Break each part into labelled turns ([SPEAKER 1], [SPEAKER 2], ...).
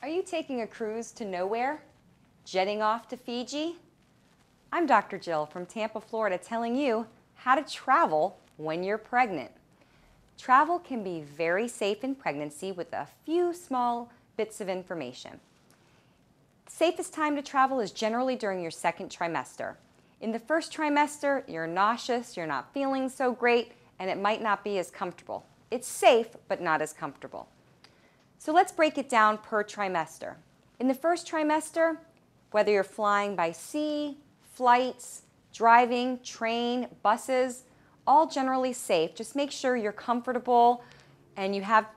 [SPEAKER 1] Are you taking a cruise to nowhere? Jetting off to Fiji? I'm Dr. Jill from Tampa, Florida, telling you how to travel when you're pregnant. Travel can be very safe in pregnancy with a few small bits of information. The safest time to travel is generally during your second trimester. In the first trimester, you're nauseous, you're not feeling so great, and it might not be as comfortable. It's safe, but not as comfortable. So let's break it down per trimester. In the first trimester, whether you're flying by sea, flights, driving, train, buses, all generally safe. Just make sure you're comfortable and you have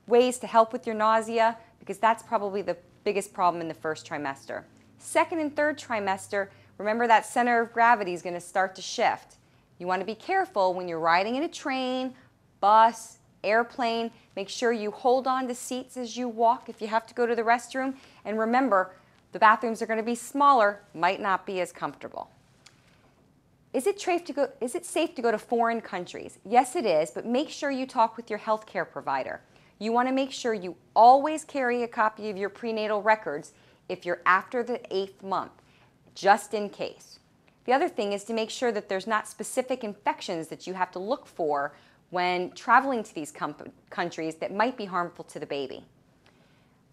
[SPEAKER 1] ways to help with your nausea, because that's probably the biggest problem in the first trimester. Second and third trimester, remember that center of gravity is going to start to shift. You want to be careful when you're riding in a train, bus, airplane. Make sure you hold on to seats as you walk if you have to go to the restroom. And remember, the bathrooms are going to be smaller, might not be as comfortable. Is it safe to go to foreign countries? Yes, it is, but make sure you talk with your healthcare provider. You want to make sure you always carry a copy of your prenatal records if you're after the 8th month, just in case. The other thing is to make sure that there's not specific infections that you have to look for when traveling to these countries that might be harmful to the baby.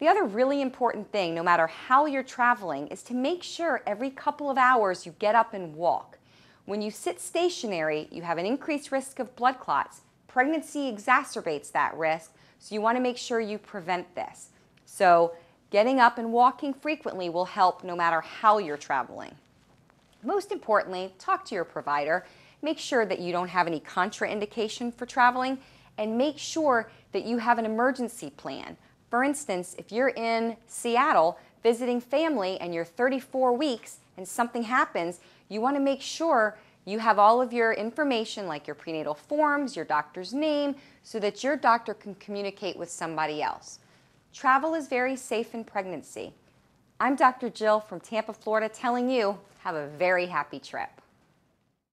[SPEAKER 1] The other really important thing, no matter how you're traveling, is to make sure every couple of hours you get up and walk. When you sit stationary, you have an increased risk of blood clots. Pregnancy exacerbates that risk, so you want to make sure you prevent this. So getting up and walking frequently will help no matter how you're traveling. Most importantly, talk to your provider. Make sure that you don't have any contraindication for traveling, and make sure that you have an emergency plan. For instance, if you're in Seattle visiting family and you're 34 weeks and something happens, you want to make sure you have all of your information, like your prenatal forms, your doctor's name, so that your doctor can communicate with somebody else. Travel is very safe in pregnancy. I'm Dr. Jill from Tampa, Florida, telling you, have a very happy trip.